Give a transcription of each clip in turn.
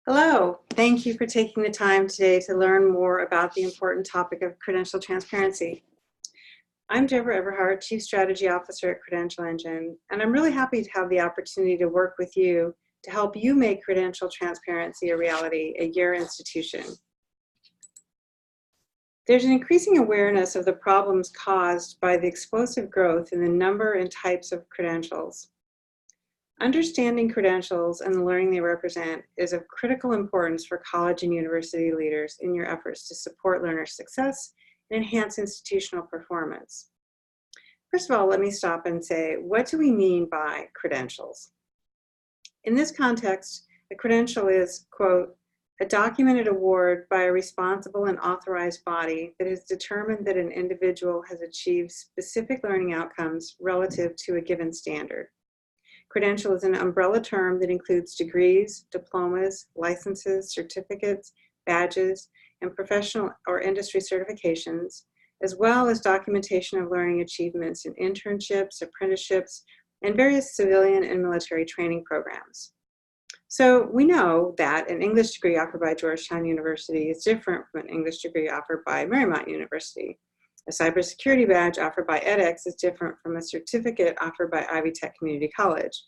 Hello, thank you for taking the time today to learn more about the important topic of credential transparency. I'm Deborah Everhart, Chief Strategy Officer at Credential Engine, and I'm really happy to have the opportunity to work with you to help you make credential transparency a reality at your institution. There's an increasing awareness of the problems caused by the explosive growth in the number and types of credentials. Understanding credentials and the learning they represent is of critical importance for college and university leaders in your efforts to support learner success and enhance institutional performance. First of all, let me stop and say, what do we mean by credentials? In this context, a credential is, quote, a documented award by a responsible and authorized body that has determined that an individual has achieved specific learning outcomes relative to a given standard. Credential is an umbrella term that includes degrees, diplomas, licenses, certificates, badges, and professional or industry certifications, as well as documentation of learning achievements in internships, apprenticeships, and various civilian and military training programs. So we know that an English degree offered by Georgetown University is different from an English degree offered by Marymount University. A cybersecurity badge offered by edX is different from a certificate offered by Ivy Tech Community College.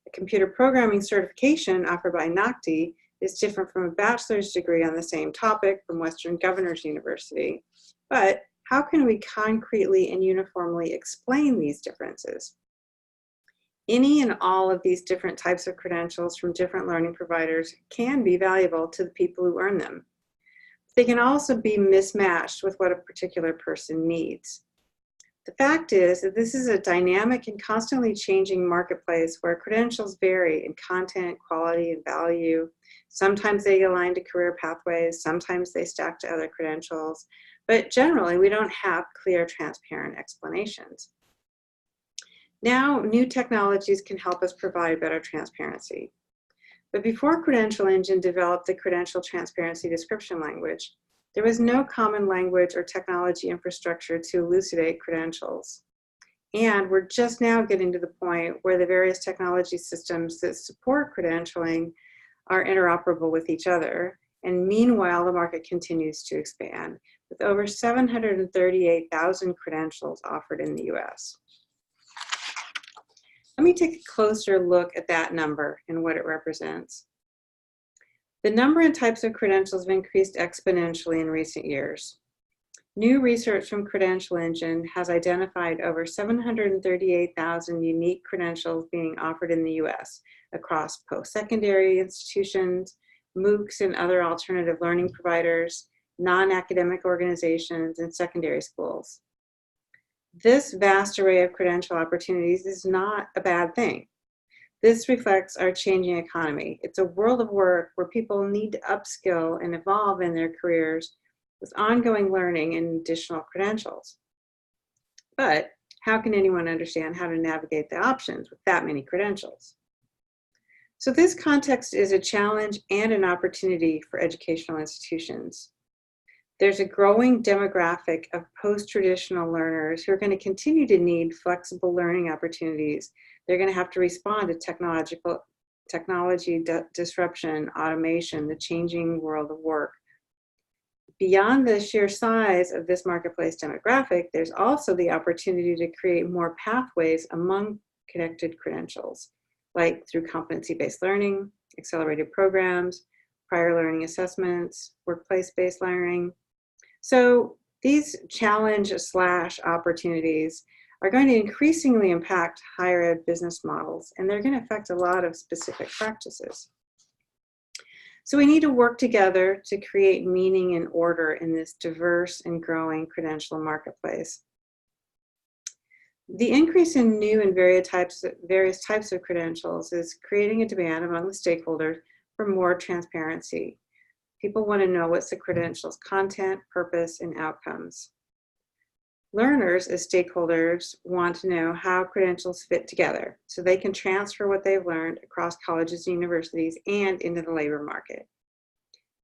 A computer programming certification offered by NOCTI is different from a bachelor's degree on the same topic from Western Governors University. But how can we concretely and uniformly explain these differences? Any and all of these different types of credentials from different learning providers can be valuable to the people who earn them. They can also be mismatched with what a particular person needs. The fact is that this is a dynamic and constantly changing marketplace where credentials vary in content, quality, and value. Sometimes they align to career pathways, sometimes they stack to other credentials, but generally we don't have clear, transparent explanations. Now, new technologies can help us provide better transparency. But before Credential Engine developed the Credential Transparency Description Language, there was no common language or technology infrastructure to elucidate credentials. And we're just now getting to the point where the various technology systems that support credentialing are interoperable with each other. And meanwhile, the market continues to expand, with over 738,000 credentials offered in the US. Let me take a closer look at that number and what it represents. The number and types of credentials have increased exponentially in recent years. New research from Credential Engine has identified over 738,000 unique credentials being offered in the US across post-secondary institutions, MOOCs and other alternative learning providers, non-academic organizations, and secondary schools. This vast array of credential opportunities is not a bad thing. This reflects our changing economy. It's a world of work where people need to upskill and evolve in their careers with ongoing learning and additional credentials. But how can anyone understand how to navigate the options with that many credentials? So this context is a challenge and an opportunity for educational institutions. There's a growing demographic of post-traditional learners who are going to continue to need flexible learning opportunities. They're going to have to respond to technology disruption, automation, the changing world of work. Beyond the sheer size of this marketplace demographic, there's also the opportunity to create more pathways among connected credentials, like through competency-based learning, accelerated programs, prior learning assessments, workplace-based learning. So these challenge/opportunities are going to increasingly impact higher ed business models, and they're going to affect a lot of specific practices. So we need to work together to create meaning and order in this diverse and growing credential marketplace. The increase in new and various types of credentials is creating a demand among the stakeholders for more transparency. People want to know what's the credential's content, purpose, and outcomes. Learners as stakeholders want to know how credentials fit together so they can transfer what they've learned across colleges and universities and into the labor market.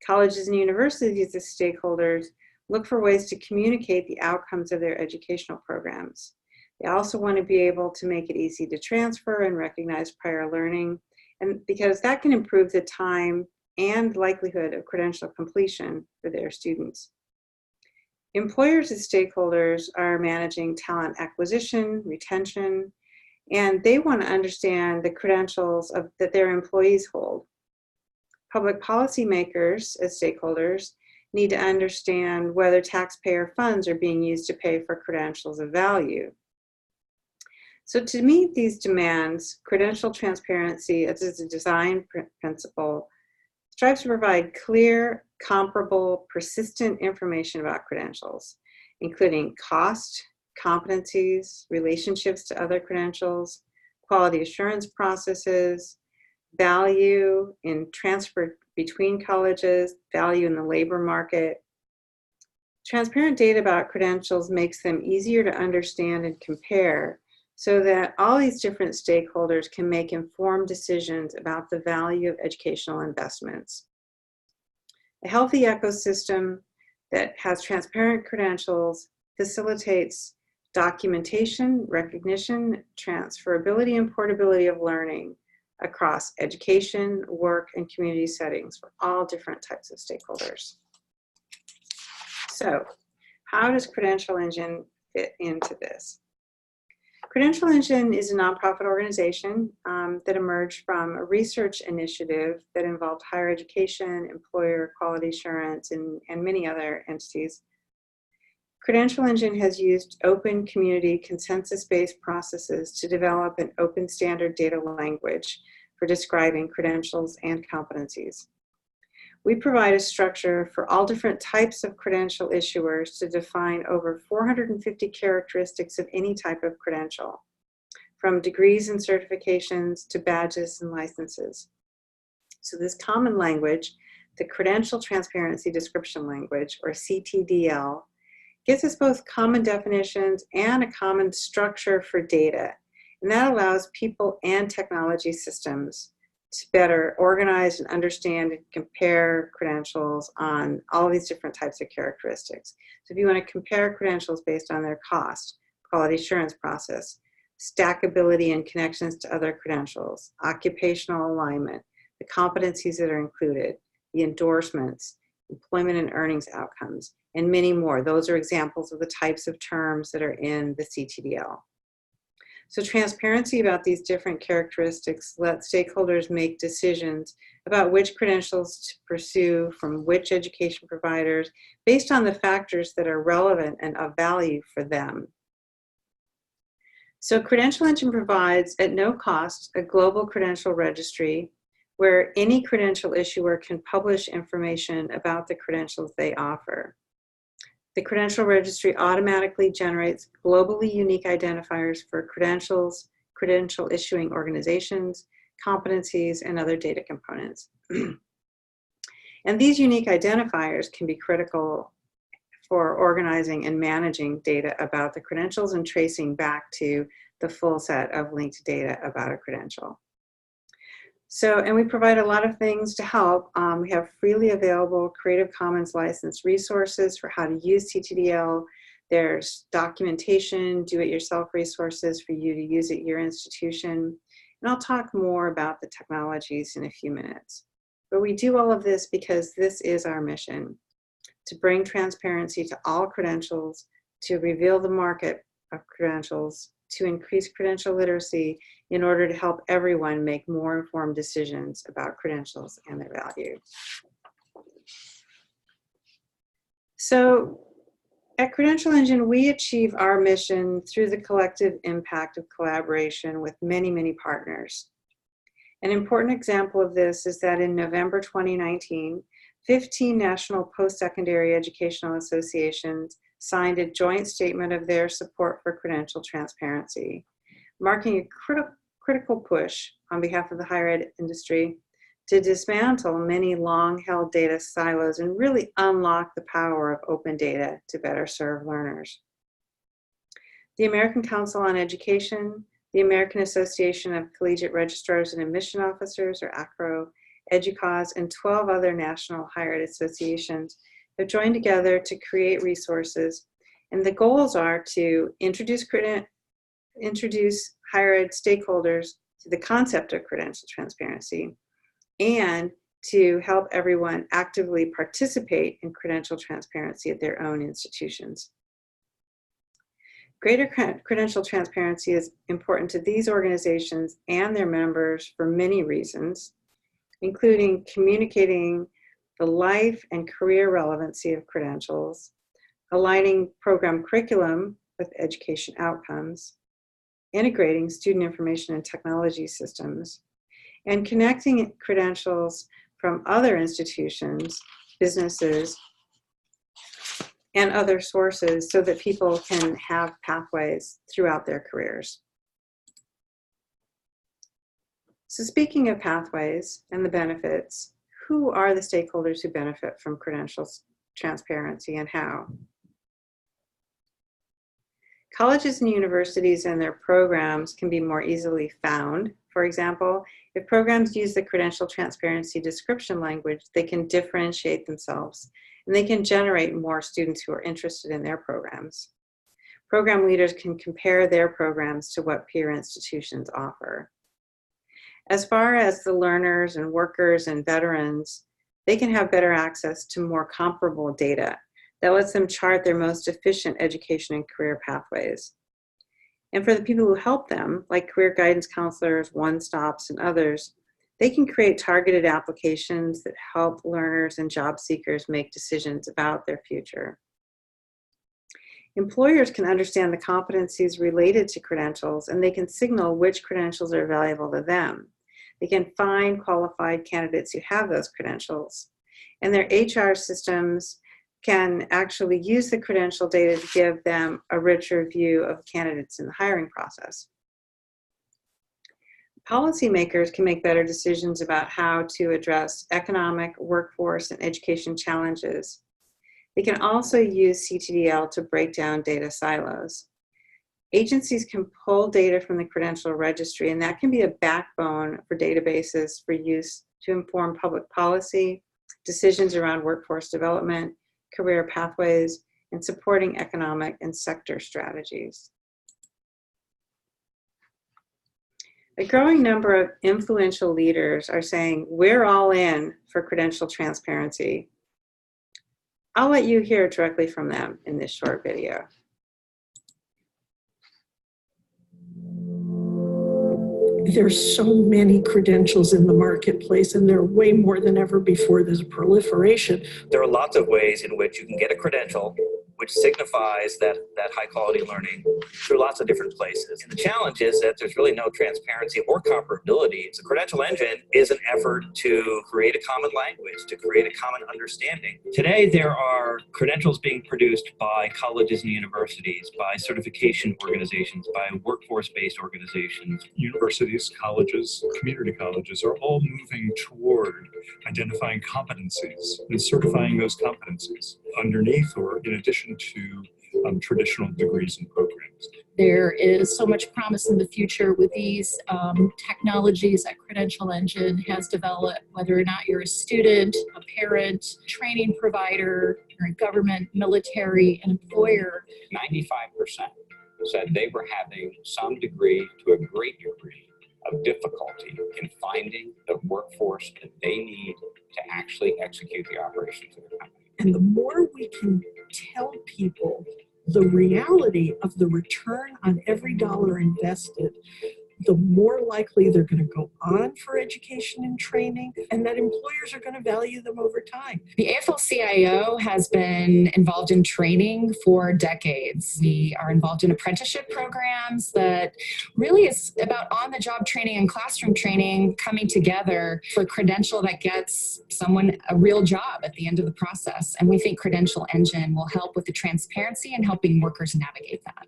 Colleges and universities as stakeholders look for ways to communicate the outcomes of their educational programs. They also want to be able to make it easy to transfer and recognize prior learning, and because that can improve the time and likelihood of credential completion for their students. Employers as stakeholders are managing talent acquisition, retention, and they want to understand the credentials that their employees hold. Public policy makers as stakeholders need to understand whether taxpayer funds are being used to pay for credentials of value. So to meet these demands, credential transparency as a design principle strives to provide clear, comparable, persistent information about credentials, including cost, competencies, relationships to other credentials, quality assurance processes, value in transfer between colleges, value in the labor market. Transparent data about credentials makes them easier to understand and compare so that all these different stakeholders can make informed decisions about the value of educational investments. A healthy ecosystem that has transparent credentials facilitates documentation, recognition, transferability, and portability of learning across education, work, and community settings for all different types of stakeholders. So, how does Credential Engine fit into this? Credential Engine is a nonprofit organization that emerged from a research initiative that involved higher education, employer quality assurance, and many other entities. Credential Engine has used open community consensus-based processes to develop an open standard data language for describing credentials and competencies. We provide a structure for all different types of credential issuers to define over 450 characteristics of any type of credential, from degrees and certifications to badges and licenses. So this common language, the Credential Transparency Description Language, or CTDL, gives us both common definitions and a common structure for data. And that allows people and technology systems to better organize and understand and compare credentials on all of these different types of characteristics. So if you want to compare credentials based on their cost, quality assurance process, stackability and connections to other credentials, occupational alignment, the competencies that are included, the endorsements, employment and earnings outcomes, and many more. Those are examples of the types of terms that are in the CTDL. So transparency about these different characteristics lets stakeholders make decisions about which credentials to pursue from which education providers based on the factors that are relevant and of value for them. So Credential Engine provides, at no cost, a global credential registry where any credential issuer can publish information about the credentials they offer. The Credential Registry automatically generates globally unique identifiers for credentials, credential issuing organizations, competencies, and other data components. And these unique identifiers can be critical for organizing and managing data about the credentials and tracing back to the full set of linked data about a credential. So, and we provide a lot of things to help. We have freely available Creative Commons licensed resources for how to use CTDL. There's documentation, do-it-yourself resources for you to use at your institution. And I'll talk more about the technologies in a few minutes. But we do all of this because this is our mission, to bring transparency to all credentials, to reveal the market of credentials, to increase credential literacy in order to help everyone make more informed decisions about credentials and their value. So at Credential Engine, we achieve our mission through the collective impact of collaboration with many, many partners. An important example of this is that in November 2019, 15 national post-secondary educational associations signed a joint statement of their support for credential transparency, marking a critical push on behalf of the higher ed industry to dismantle many long-held data silos and really unlock the power of open data to better serve learners. The American Council on Education, the American Association of Collegiate Registrars and Admission Officers, or AACRAO, EDUCAUSE, and 12 other national higher ed associations have joined together to create resources, and the goals are to introduce higher ed stakeholders to the concept of credential transparency and to help everyone actively participate in credential transparency at their own institutions. Greater credential transparency is important to these organizations and their members for many reasons, including communicating the life and career relevancy of credentials, aligning program curriculum with education outcomes, integrating student information and technology systems, and connecting credentials from other institutions, businesses, and other sources so that people can have pathways throughout their careers. So speaking of pathways and the benefits, who are the stakeholders who benefit from credentials transparency and how? Colleges and universities and their programs can be more easily found. For example, if programs use the credential transparency description language, they can differentiate themselves and they can generate more students who are interested in their programs. Program leaders can compare their programs to what peer institutions offer. As far as the learners and workers and veterans, they can have better access to more comparable data that lets them chart their most efficient education and career pathways. And for the people who help them, like career guidance counselors, one-stops, and others, they can create targeted applications that help learners and job seekers make decisions about their future. Employers can understand the competencies related to credentials, and they can signal which credentials are valuable to them. They can find qualified candidates who have those credentials, and their HR systems can actually use the credential data to give them a richer view of candidates in the hiring process. Policymakers can make better decisions about how to address economic, workforce, and education challenges. They can also use CTDL to break down data silos. Agencies can pull data from the Credential Registry, and that can be a backbone for databases for use to inform public policy, decisions around workforce development, career pathways, and supporting economic and sector strategies. A growing number of influential leaders are saying, we're all in for credential transparency. I'll let you hear directly from them in this short video. There's so many credentials in the marketplace, and there are way more than ever before. There's a proliferation. There are lots of ways in which you can get a credential which signifies that high quality learning through lots of different places. And the challenge is that there's really no transparency or comparability. The Credential Engine is an effort to create a common language, to create a common understanding. Today, there are credentials being produced by colleges and universities, by certification organizations, by workforce-based organizations. Universities, colleges, community colleges are all moving toward identifying competencies and certifying those competencies underneath or in addition to traditional degrees and programs. There is so much promise in the future with these technologies that Credential Engine has developed, whether or not you're a student, a parent, training provider, you're in government, military, an employer. 95% said they were having some degree to a great degree of difficulty in finding the workforce that they need to actually execute the operations of the company. And the more we can tell people the reality of the return on every dollar invested, the more likely they're going to go on for education and training, and that employers are going to value them over time. The AFL-CIO has been involved in training for decades. We are involved in apprenticeship programs that really is about on-the-job training and classroom training coming together for a credential that gets someone a real job at the end of the process. And we think Credential Engine will help with the transparency and helping workers navigate that.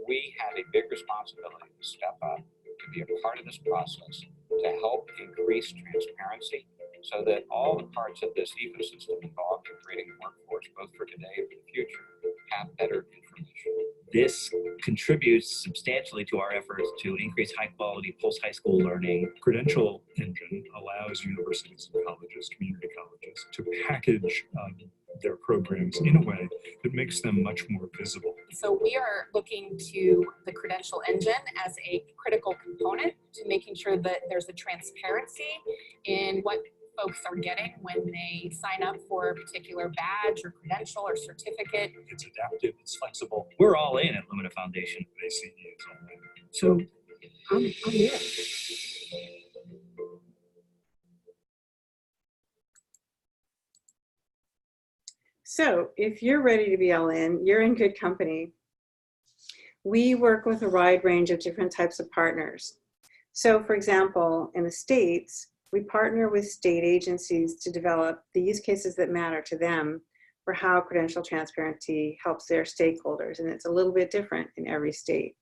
We have a big responsibility to step up, to be a part of this process, to help increase transparency so that all the parts of this ecosystem involved in creating a workforce, both for today and for the future, have better information. This contributes substantially to our efforts to increase high quality post-high school learning. Credential Engine allows universities and colleges, community colleges, to package their programs in a way that makes them much more visible. So we are looking to the Credential Engine as a critical component to making sure that there's a transparency in what folks are getting when they sign up for a particular badge or credential or certificate. It's adaptive, it's flexible. We're all in at Lumina Foundation. ACE is all in. So I'm in. So if you're ready to be all in, you're in good company. We work with a wide range of different types of partners. So for example, in the states, we partner with state agencies to develop the use cases that matter to them for how credential transparency helps their stakeholders, and it's a little bit different in every state.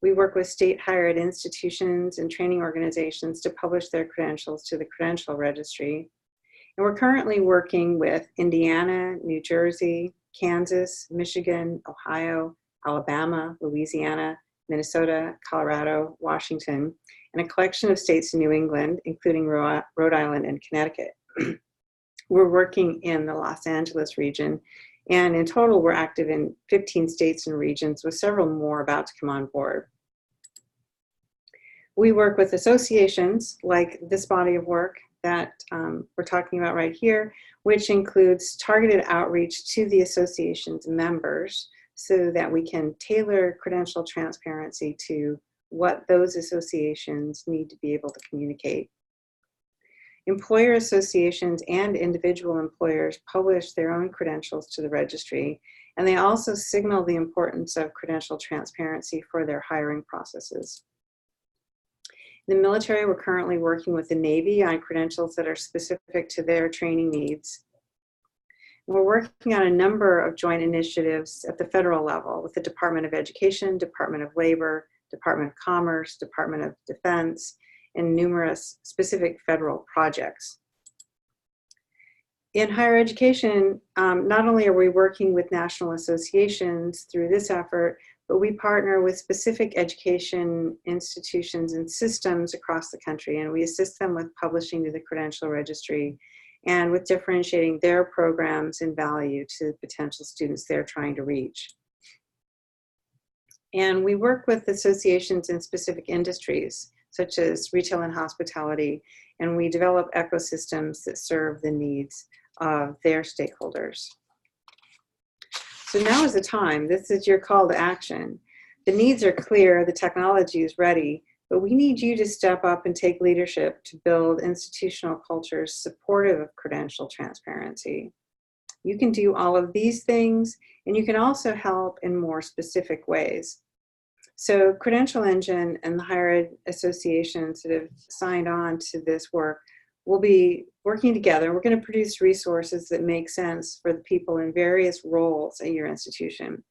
We work with state higher ed institutions and training organizations to publish their credentials to the Credential Registry. And we're currently working with Indiana, New Jersey, Kansas, Michigan, Ohio, Alabama, Louisiana, Minnesota, Colorado, Washington, and a collection of states in New England, including Rhode Island and Connecticut. We're working in the Los Angeles region, and in total, we're active in 15 states and regions, with several more about to come on board. We work with associations like this body of work that we're talking about right here, which includes targeted outreach to the association's members so that we can tailor credential transparency to what those associations need to be able to communicate. Employer associations and individual employers publish their own credentials to the registry, and they also signal the importance of credential transparency for their hiring processes. In the military, we're currently working with the Navy on credentials that are specific to their training needs. We're working on a number of joint initiatives at the federal level with the Department of Education, Department of Labor, Department of Commerce, Department of Defense, and numerous specific federal projects. In higher education, not only are we working with national associations through this effort, but we partner with specific education institutions and systems across the country, and we assist them with publishing to the Credential Registry and with differentiating their programs and value to potential students they're trying to reach. And we work with associations in specific industries, such as retail and hospitality, and we develop ecosystems that serve the needs of their stakeholders. So now is the time. This is your call to action. The needs are clear, the technology is ready, but we need you to step up and take leadership to build institutional cultures supportive of credential transparency. You can do all of these things, and you can also help in more specific ways. So Credential Engine and the higher ed associations that have signed on to this work will be working together. We're going to produce resources that make sense for the people in various roles at your institution.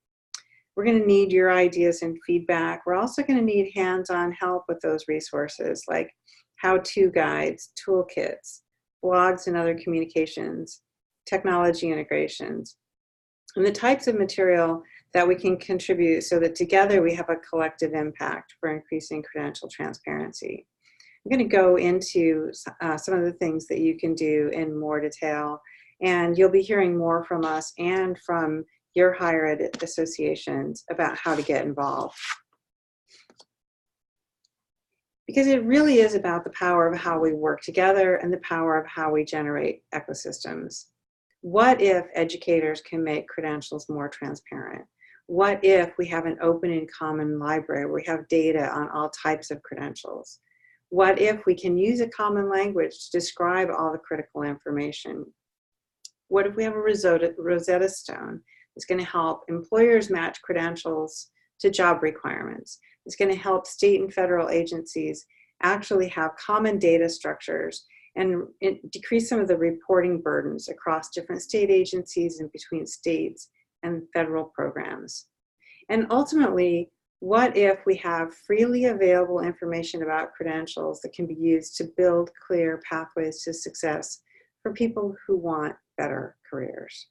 We're going to need your ideas and feedback. We're also going to need hands-on help with those resources, like how-to guides, toolkits, blogs and other communications, technology integrations, and the types of material that we can contribute so that together we have a collective impact for increasing credential transparency. I'm going to go into some of the things that you can do in more detail, and you'll be hearing more from us and from your higher ed associations about how to get involved. Because it really is about the power of how we work together and the power of how we generate ecosystems. What if educators can make credentials more transparent? What if we have an open and common library where we have data on all types of credentials? What if we can use a common language to describe all the critical information? What if we have a Rosetta Stone that's going to help employers match credentials to job requirements? It's going to help state and federal agencies actually have common data structures and decrease some of the reporting burdens across different state agencies and between states and federal programs. And ultimately, what if we have freely available information about credentials that can be used to build clear pathways to success for people who want better careers?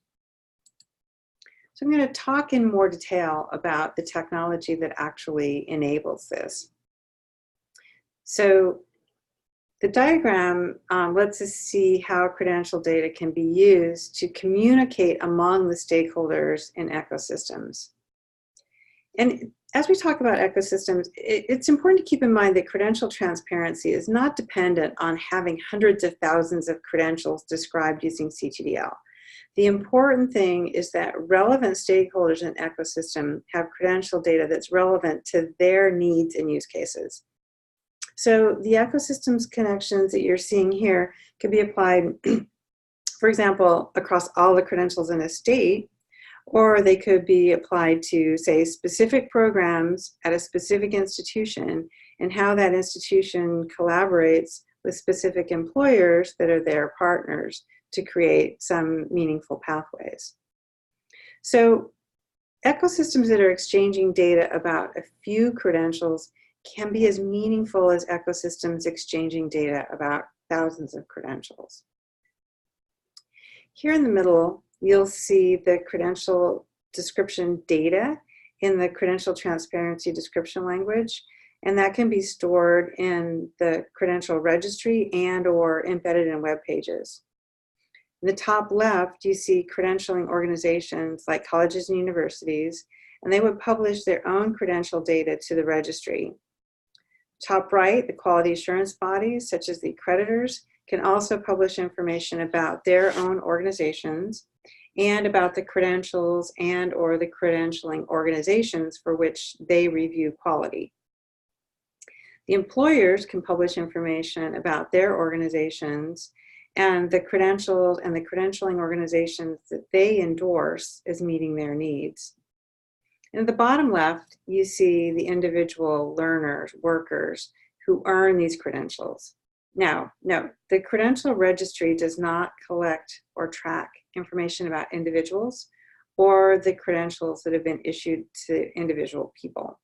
So I'm going to talk in more detail about the technology that actually enables this. So the diagram lets us see how credential data can be used to communicate among the stakeholders in ecosystems. And as we talk about ecosystems, it's important to keep in mind that credential transparency is not dependent on having hundreds of thousands of credentials described using CTDL. The important thing is that relevant stakeholders in an ecosystem have credential data that's relevant to their needs and use cases. So the ecosystems connections that you're seeing here can be applied, for example, across all the credentials in a state, or they could be applied to, say, specific programs at a specific institution and how that institution collaborates with specific employers that are their partners to create some meaningful pathways. So ecosystems that are exchanging data about a few credentials can be as meaningful as ecosystems exchanging data about thousands of credentials. Here in the middle, you'll see the credential description data in the Credential Transparency description language, and that can be stored in the Credential Registry and or embedded in web pages. In the top left, you see credentialing organizations like colleges and universities, and they would publish their own credential data to the registry. Top right, the quality assurance bodies, such as the accreditors, can also publish information about their own organizations and about the credentials and or the credentialing organizations for which they review quality. The employers can publish information about their organizations and the credentials and the credentialing organizations that they endorse as meeting their needs. And at the bottom left, you see the individual learners, workers who earn these credentials. Now, note, the Credential Registry does not collect or track information about individuals or the credentials that have been issued to individual people.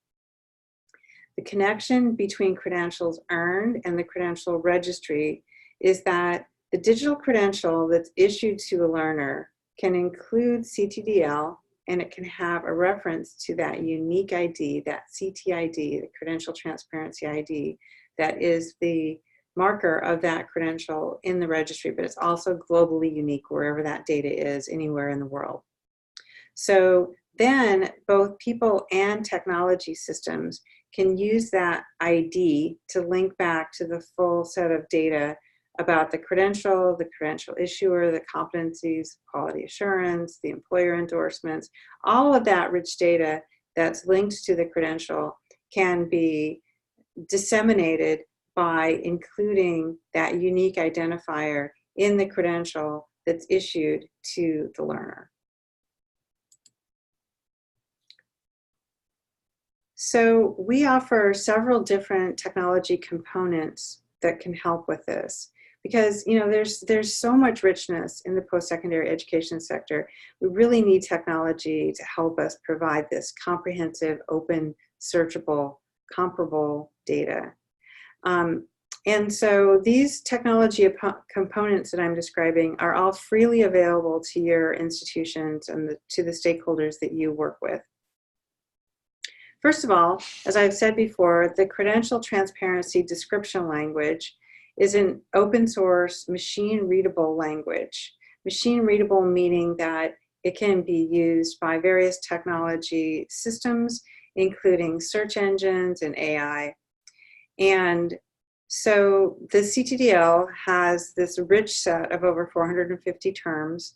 The connection between credentials earned and the Credential Registry is that the digital credential that's issued to a learner can include CTDL, and it can have a reference to that unique ID, that CTID, the Credential Transparency ID, that is the marker of that credential in the registry, but it's also globally unique wherever that data is, anywhere in the world. So then both people and technology systems can use that ID to link back to the full set of data about the credential issuer, the competencies, quality assurance, the employer endorsements. All of that rich data that's linked to the credential can be disseminated by including that unique identifier in the credential that's issued to the learner. So we offer several different technology components that can help with this, because there's so much richness in the post-secondary education sector. We really need technology to help us provide this comprehensive, open, searchable, comparable data. And so these technology components that I'm describing are all freely available to your institutions and to the stakeholders that you work with. First of all, as I've said before, the Credential Transparency description language is an open source, machine readable language. Machine readable meaning that it can be used by various technology systems, including search engines and AI. And so the CTDL has this rich set of over 450 terms,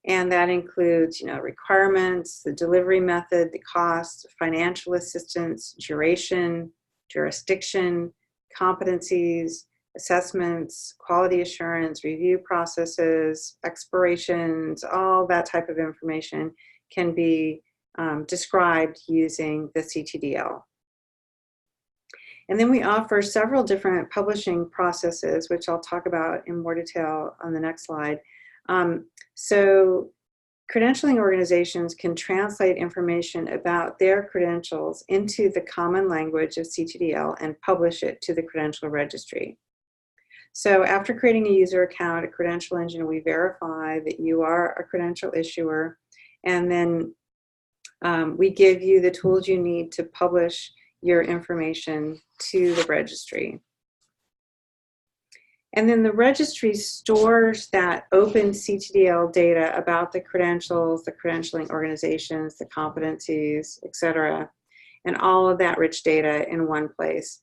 and that includes, requirements, the delivery method, the cost, financial assistance, duration, jurisdiction, competencies, assessments, quality assurance, review processes, expirations, all that type of information can be described using the CTDL. And then we offer several different publishing processes, which I'll talk about in more detail on the next slide. So credentialing organizations can translate information about their credentials into the common language of CTDL and publish it to the Credential Registry. So after creating a user account at Credential Engine, we verify that you are a credential issuer, and then we give you the tools you need to publish your information to the registry. And then the registry stores that open CTDL data about the credentials, the credentialing organizations, the competencies, et cetera, and all of that rich data in one place.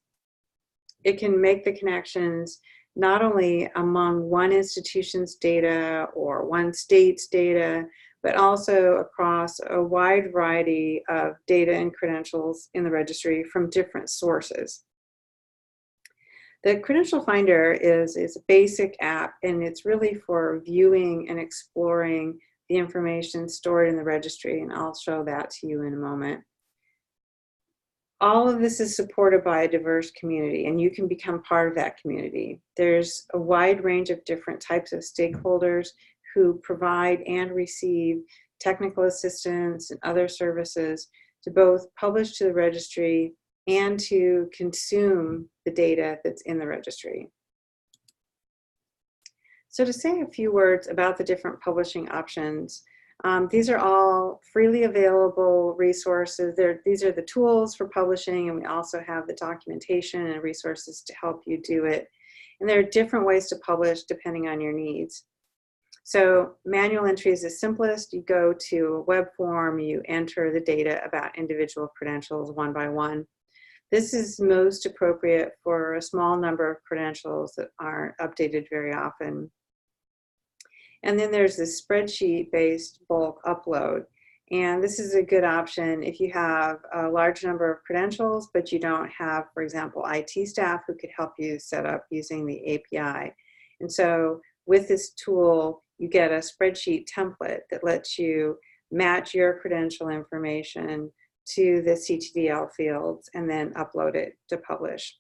It can make the connections not only among one institution's data or one state's data, but also across a wide variety of data and credentials in the registry from different sources. The Credential Finder is a basic app, and it's really for viewing and exploring the information stored in the registry, and I'll show that to you in a moment. All of this is supported by a diverse community, and you can become part of that community. There's a wide range of different types of stakeholders who provide and receive technical assistance and other services to both publish to the registry and to consume the data that's in the registry. So to say a few words about the different publishing options, these are all freely available resources. These are the tools for publishing, and we also have the documentation and resources to help you do it. And there are different ways to publish depending on your needs. So manual entry is the simplest. You go to a web form, you enter the data about individual credentials one by one. This is most appropriate for a small number of credentials that aren't updated very often. And then there's this spreadsheet-based bulk upload. And this is a good option if you have a large number of credentials, but you don't have, for example, IT staff who could help you set up using the API. And so with this tool, you get a spreadsheet template that lets you match your credential information to the CTDL fields and then upload it to publish.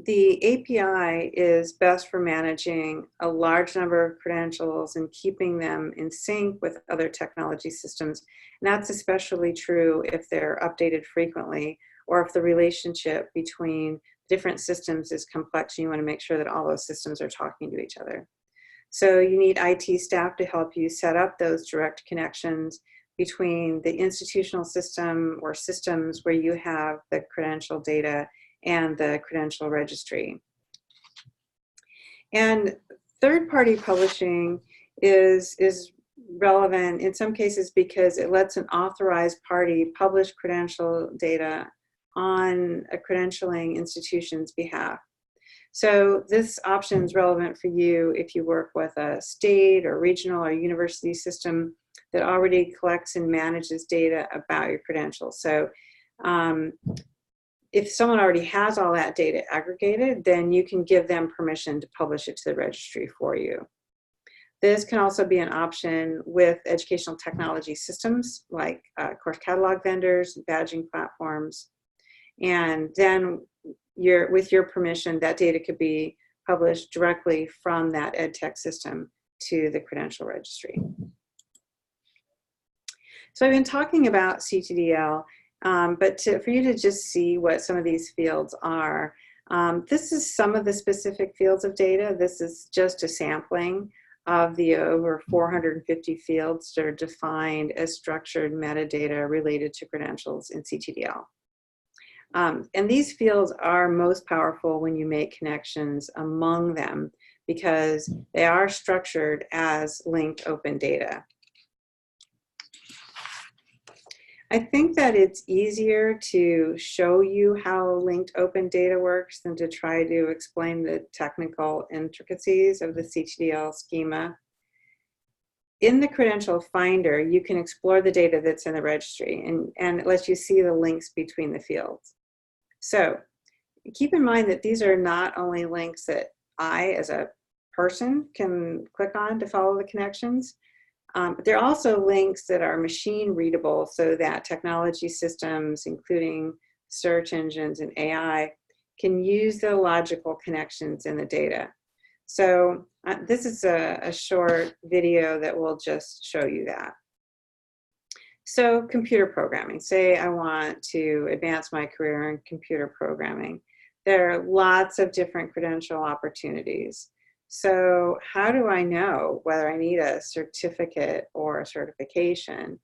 The API is best for managing a large number of credentials and keeping them in sync with other technology systems. And that's especially true if they're updated frequently, or if the relationship between different systems is complex and you want to make sure that all those systems are talking to each other. So you need IT staff to help you set up those direct connections between the institutional system or systems where you have the credential data and the credential registry. And third-party publishing is relevant in some cases because it lets an authorized party publish credential data on a credentialing institution's behalf. So this option is relevant for you if you work with a state or regional or university system that already collects and manages data about your credentials. So if someone already has all that data aggregated, then you can give them permission to publish it to the registry for you. This can also be an option with educational technology systems like course catalog vendors and badging platforms. And then with your permission, that data could be published directly from that EdTech system to the credential registry. So I've been talking about CTDL, but for you to just see what some of these fields are, this is some of the specific fields of data. This is just a sampling of the over 450 fields that are defined as structured metadata related to credentials in CTDL. And these fields are most powerful when you make connections among them because they are structured as linked open data. I think that it's easier to show you how linked open data works than to try to explain the technical intricacies of the CTDL schema. In the Credential Finder, you can explore the data that's in the registry, and it lets you see the links between the fields. So keep in mind that these are not only links that I, as a person, can click on to follow the connections, but they're also links that are machine readable so that technology systems, including search engines and AI, can use the logical connections in the data. So this is a short video that will just show you that. So computer programming, say I want to advance my career in computer programming. There are lots of different credential opportunities. So how do I know whether I need a certificate or a certification?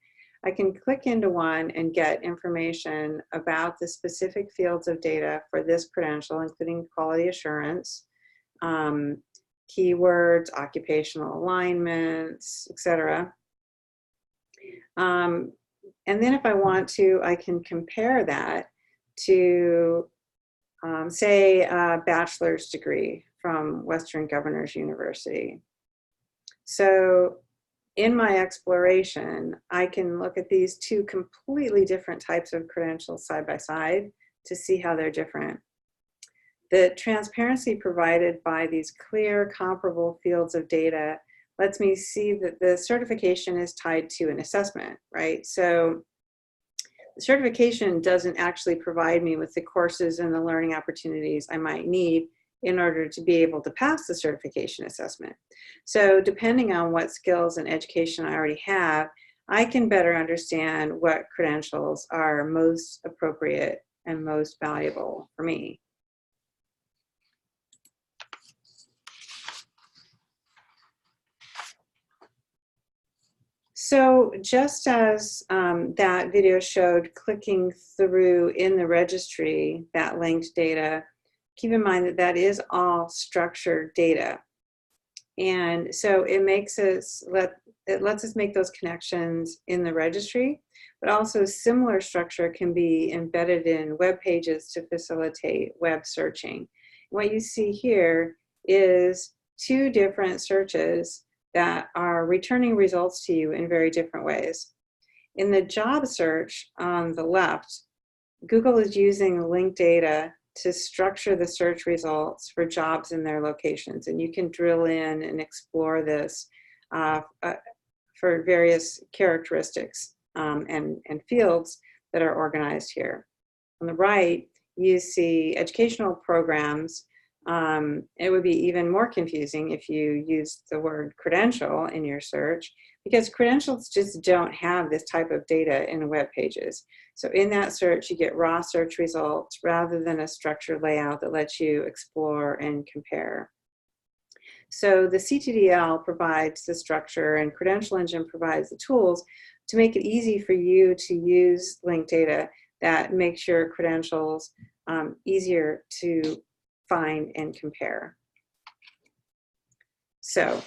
I can click into one and get information about the specific fields of data for this credential, including quality assurance, keywords, occupational alignments, etc. And then if I want to, I can compare that to, say, a bachelor's degree from Western Governors University. So in my exploration, I can look at these two completely different types of credentials side by side to see how they're different. The transparency provided by these clear, comparable fields of data lets me see that the certification is tied to an assessment, right? So the certification doesn't actually provide me with the courses and the learning opportunities I might need in order to be able to pass the certification assessment. So depending on what skills and education I already have, I can better understand what credentials are most appropriate and most valuable for me. So just as that video showed clicking through in the registry, that linked data, keep in mind that that is all structured data. And so it makes us, it lets us make those connections in the registry, but also similar structure can be embedded in web pages to facilitate web searching. What you see here is two different searches that are returning results to you in very different ways. In the job search on the left, Google is using linked data to structure the search results for jobs in their locations. And you can drill in and explore this for various characteristics and fields that are organized here. On the right, you see educational programs. It would be even more confusing if you used the word credential in your search, because credentials just don't have this type of data in web pages. So in that search, you get raw search results rather than a structured layout that lets you explore and compare. So the CTDL provides the structure and Credential Engine provides the tools to make it easy for you to use linked data that makes your credentials easier to find and compare. So,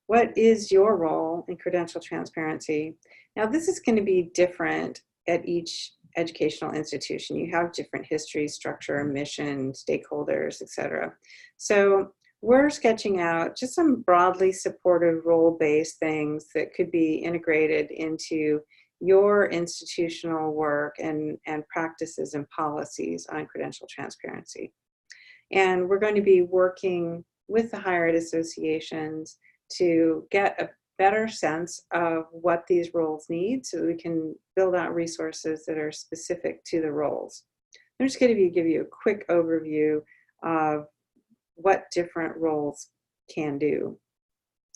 what is your role in credential transparency? Now, this is going to be different at each educational institution. You have different history, structure, mission, stakeholders, etc. So we're sketching out just some broadly supportive role-based things that could be integrated into your institutional work and practices and policies on credential transparency. And we're going to be working with the higher ed associations to get a better sense of what these roles need so that we can build out resources that are specific to the roles. I'm just going to give you a quick overview of what different roles can do.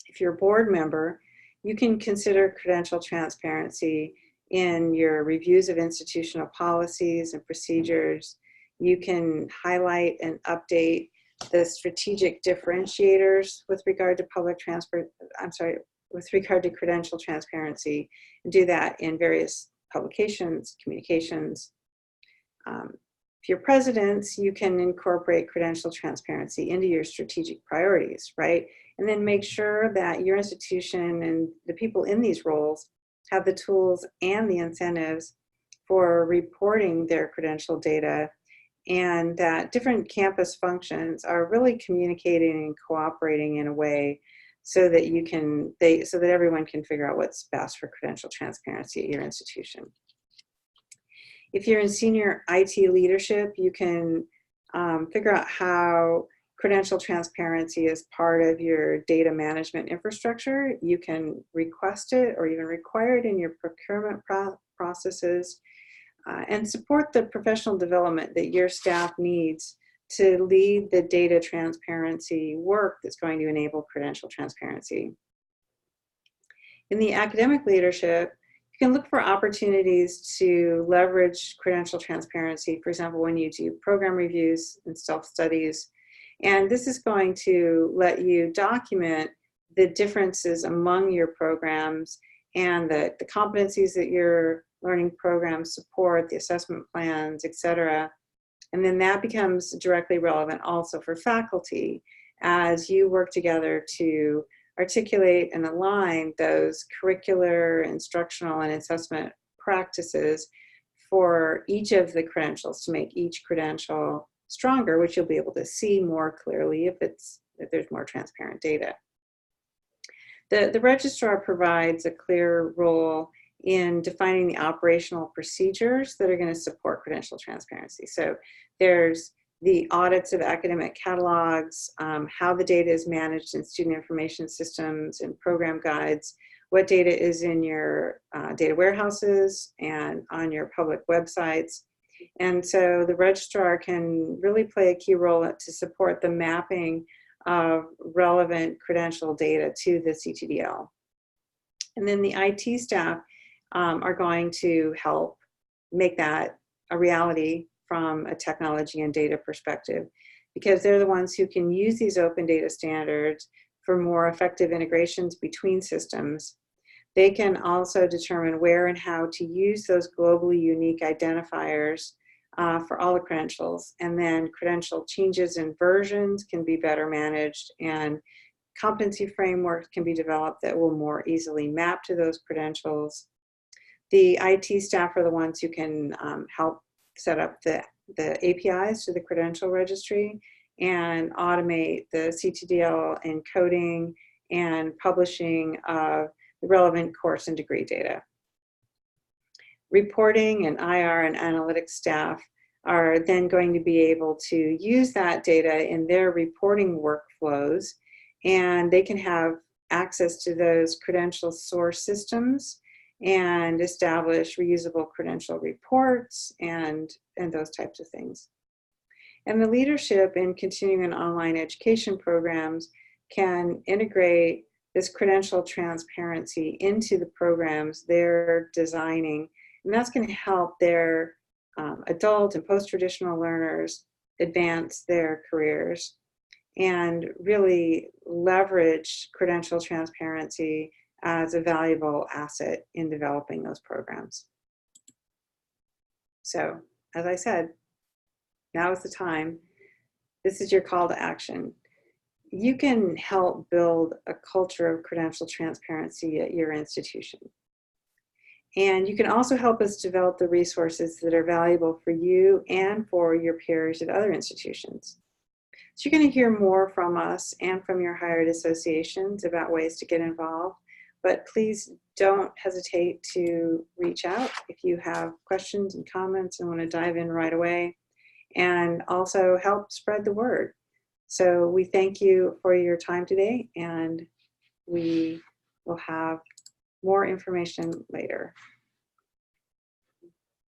If you're a board member, you can consider credential transparency in your reviews of institutional policies and procedures. You can highlight and update the strategic differentiators with regard to with regard to credential transparency, and do that in various publications, communications. If you're presidents, you can incorporate credential transparency into your strategic priorities, right? And then make sure that your institution and the people in these roles have the tools and the incentives for reporting their credential data, and that different campus functions are really communicating and cooperating in a way so that so that everyone can figure out what's best for credential transparency at your institution. If you're in senior IT leadership, you can figure out how credential transparency is part of your data management infrastructure. You can request it or even require it in your procurement processes, and support the professional development that your staff needs to lead the data transparency work that's going to enable credential transparency. In the academic leadership, you can look for opportunities to leverage credential transparency, for example, when you do program reviews and self-studies. And this is going to let you document the differences among your programs and the competencies that your learning programs support, the assessment plans, etc. And then that becomes directly relevant also for faculty as you work together to articulate and align those curricular, instructional, and assessment practices for each of the credentials to make each credential stronger, which you'll be able to see more clearly if there's more transparent data. The registrar provides a clear role in defining the operational procedures that are going to support credential transparency. So there's the audits of academic catalogs, how the data is managed in student information systems and program guides, what data is in your data warehouses and on your public websites. And so the registrar can really play a key role to support the mapping of relevant credential data to the CTDL. And then the IT staff are going to help make that a reality from a technology and data perspective, because they're the ones who can use these open data standards for more effective integrations between systems. They can also determine where and how to use those globally unique identifiers for all the credentials, and then credential changes and versions can be better managed, and competency frameworks can be developed that will more easily map to those credentials. The IT staff are the ones who can help set up the APIs to the credential registry and automate the CTDL encoding and publishing of the relevant course and degree data. Reporting and IR and analytics staff are then going to be able to use that data in their reporting workflows, and they can have access to those credential source systems and establish reusable credential reports and those types of things. And the leadership in continuing and online education programs can integrate this credential transparency into the programs they're designing, and that's going to help their adult and post-traditional learners advance their careers and really leverage credential transparency as a valuable asset in developing those programs. So, as I said, now is the time. This is your call to action. You can help build a culture of credential transparency at your institution. And you can also help us develop the resources that are valuable for you and for your peers at other institutions. So you're going to hear more from us and from your higher ed associations about ways to get involved. But please don't hesitate to reach out if you have questions and comments and want to dive in right away, and also help spread the word. So we thank you for your time today, and we will have more information later.